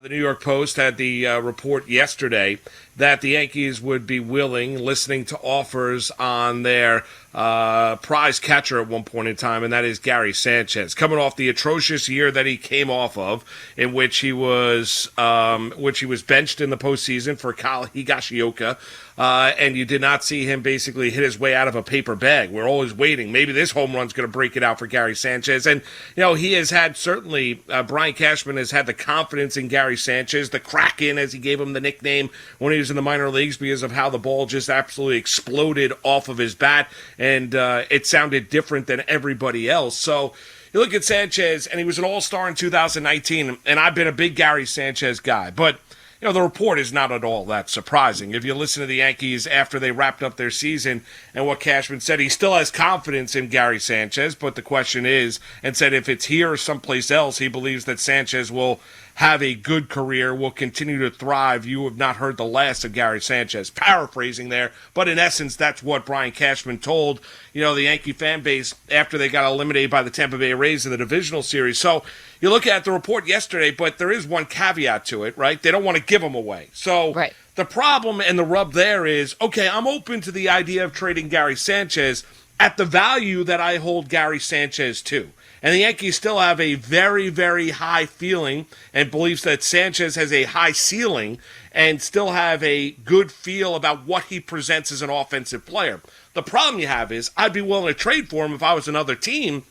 The New York Post had the report yesterday that the Yankees would be listening to offers on their prize catcher at one point in time, and that is Gary Sanchez, coming off the atrocious year that he came off of, in which he was benched in the postseason for Kyle Higashioka, and you did not see him basically hit his way out of a paper bag. We're always waiting. Maybe this home run's going to break it out for Gary Sanchez, and he has had certainly Brian Cashman has had the confidence in Gary Sanchez, the Kraken, as he gave him the nickname when he was in the minor leagues, because of how the ball just absolutely exploded off of his bat, and it sounded different than everybody else. So you look at Sanchez, and he was an all-star in 2019, and I've been a big Gary Sanchez guy, but the report is not at all that surprising. If you listen to the Yankees after they wrapped up their season and what Cashman said, he still has confidence in Gary Sanchez, but the question is, and said if it's here or someplace else, he believes that Sanchez will have a good career, will continue to thrive. You have not heard the last of Gary Sanchez. Paraphrasing there, but in essence, that's what Brian Cashman told, the Yankee fan base after they got eliminated by the Tampa Bay Rays in the divisional series. So you look at the report yesterday, but there is one caveat to it, right? They don't want to give him away. So right. The problem and the rub there is, okay, I'm open to the idea of trading Gary Sanchez at the value that I hold Gary Sanchez to. And the Yankees still have a very, very high feeling and believes that Sanchez has a high ceiling and still have a good feel about what he presents as an offensive player. The problem you have is I'd be willing to trade for him if I was another team.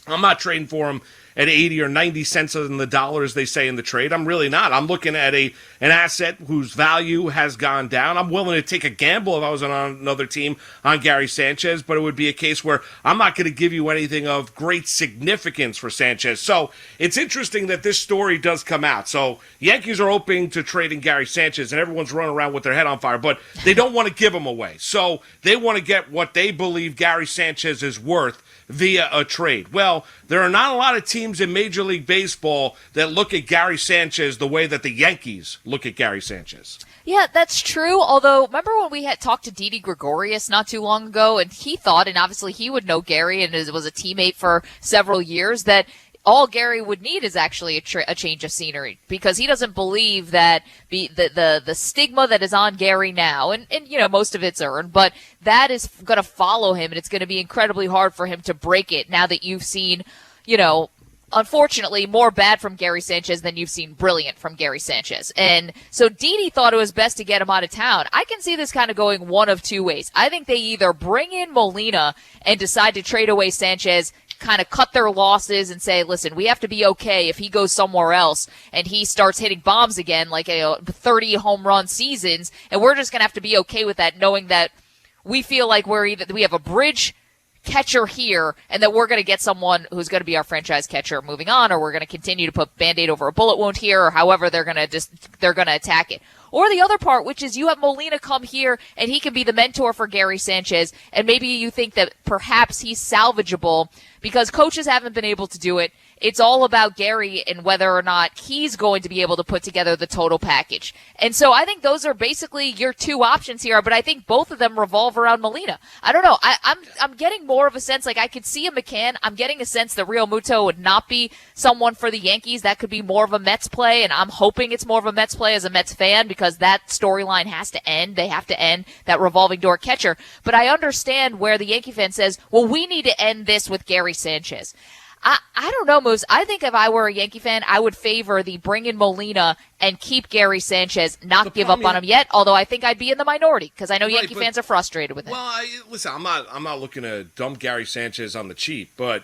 I'm not trading for him at 80 or 90 cents on the dollar, as they say in the trade. I'm really not. I'm looking at an asset whose value has gone down. I'm willing to take a gamble if I was on another team on Gary Sanchez, but it would be a case where I'm not going to give you anything of great significance for Sanchez. So it's interesting that this story does come out. So Yankees are open to trading Gary Sanchez, and everyone's running around with their head on fire, but they don't want to give him away. So they want to get what they believe Gary Sanchez is worth via a trade. Well, there are not a lot of teams in Major League Baseball that look at Gary Sanchez the way that the Yankees look at Gary Sanchez. Yeah, that's true. Although, remember when we had talked to Didi Gregorius not too long ago, and he thought, and obviously he would know Gary and was a teammate for several years, that all Gary would need is actually a change of scenery, because he doesn't believe that the stigma that is on Gary now, and most of it's earned, but that is going to follow him, and it's going to be incredibly hard for him to break it now that you've seen, unfortunately, more bad from Gary Sanchez than you've seen brilliant from Gary Sanchez. And so Didi thought it was best to get him out of town. I can see this kind of going one of two ways. I think they either bring in Molina and decide to trade away Sanchez, kind of cut their losses and say, listen, we have to be okay if he goes somewhere else and he starts hitting bombs again, like 30 home run seasons, and we're just going to have to be okay with that, knowing that we feel like we have a bridge catcher here, and that we're going to get someone who's going to be our franchise catcher moving on, or we're going to continue to put Band-Aid over a bullet wound here, or however they're going to attack it. Or the other part, which is you have Molina come here and he can be the mentor for Gary Sanchez, and maybe you think that perhaps he's salvageable because coaches haven't been able to do it. It's all about Gary and whether or not he's going to be able to put together the total package. And so I think those are basically your two options here, but I think both of them revolve around Molina. I don't know. I'm getting more of a sense, like I could see a McCann. I'm getting a sense that Real Muto would not be someone for the Yankees. That could be more of a Mets play, and I'm hoping it's more of a Mets play as a Mets fan, because that storyline has to end. They have to end that revolving door catcher. But I understand where the Yankee fan says, well, we need to end this with Gary Sanchez. I don't know, Moose. I think if I were a Yankee fan, I would favor the bring in Molina and keep Gary Sanchez, not give up on him yet, although I think I'd be in the minority because I know Yankee fans are frustrated with it. Well, listen, I'm not looking to dump Gary Sanchez on the cheap, but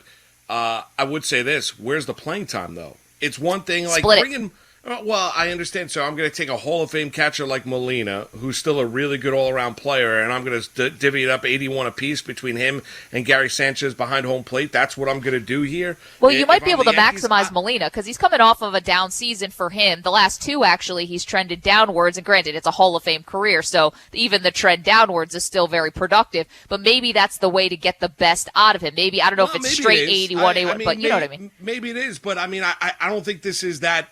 I would say this. Where's the playing time, though? It's one thing like bringing – well, I understand. So I'm going to take a Hall of Fame catcher like Molina, who's still a really good all-around player, and I'm going to divvy it up 81 apiece between him and Gary Sanchez behind home plate. That's what I'm going to do here. Well, you might be able to maximize Molina because he's coming off of a down season for him. The last two, actually, he's trended downwards, and granted, it's a Hall of Fame career, so even the trend downwards is still very productive, but maybe that's the way to get the best out of him. Maybe, I don't know if it's straight 81, but you know what I mean. Maybe it is, but I mean, I don't think this is that,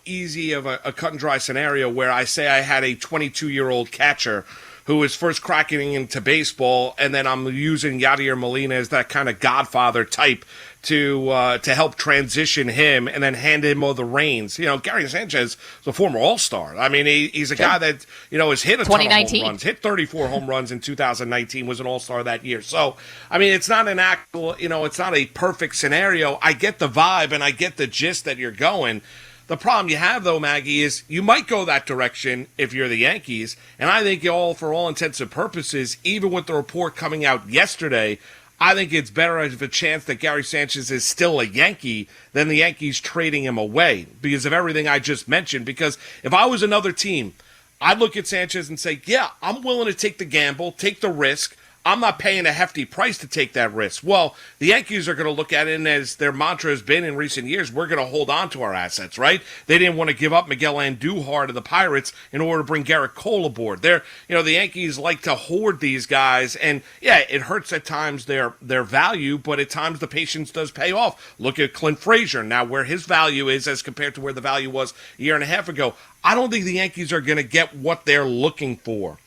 easy of a cut and dry scenario where I say I had a 22-year-old catcher who was first cracking into baseball, and then I'm using Yadier Molina as that kind of godfather type to help transition him and then hand him all the reins. Gary Sanchez is a former All-Star. I mean, he's a guy that, has hit a ton of home runs, hit 34 home runs in 2019, was an All-Star that year. So, I mean, it's not an actual, it's not a perfect scenario. I get the vibe and I get the gist that you're going. The problem you have, though, Maggie, is you might go that direction if you're the Yankees. And I think for all intents and purposes, even with the report coming out yesterday, I think it's better of a chance that Gary Sanchez is still a Yankee than the Yankees trading him away because of everything I just mentioned. Because if I was another team, I'd look at Sanchez and say, yeah, I'm willing to take the gamble, take the risk. I'm not paying a hefty price to take that risk. Well, the Yankees are going to look at it, and as their mantra has been in recent years, we're going to hold on to our assets, right? They didn't want to give up Miguel Andujar to the Pirates in order to bring Garrett Cole aboard. The Yankees like to hoard these guys, and yeah, it hurts at times their value, but at times the patience does pay off. Look at Clint Frazier now, where his value is as compared to where the value was a year and a half ago. I don't think the Yankees are going to get what they're looking for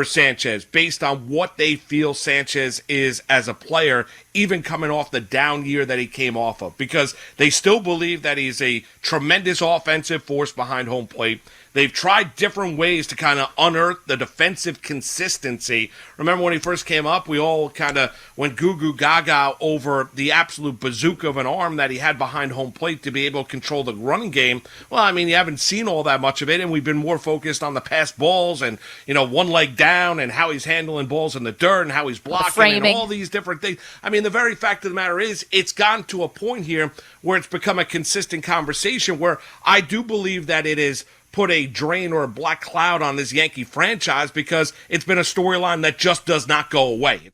Sanchez based on what they feel Sanchez is as a player, even coming off the down year that he came off of, because they still believe that he's a tremendous offensive force behind home plate. They've tried different ways to kind of unearth the defensive consistency. Remember when he first came up, we all kind of went goo-goo gaga over the absolute bazooka of an arm that he had behind home plate to be able to control the running game. Well, I mean, you haven't seen all that much of it, and we've been more focused on the pass balls and, one leg down and how he's handling balls in the dirt and how he's blocking and all these different things. I mean, the very fact of the matter is it's gotten to a point here where it's become a consistent conversation where I do believe that it is put a drain or a black cloud on this Yankee franchise because it's been a storyline that just does not go away.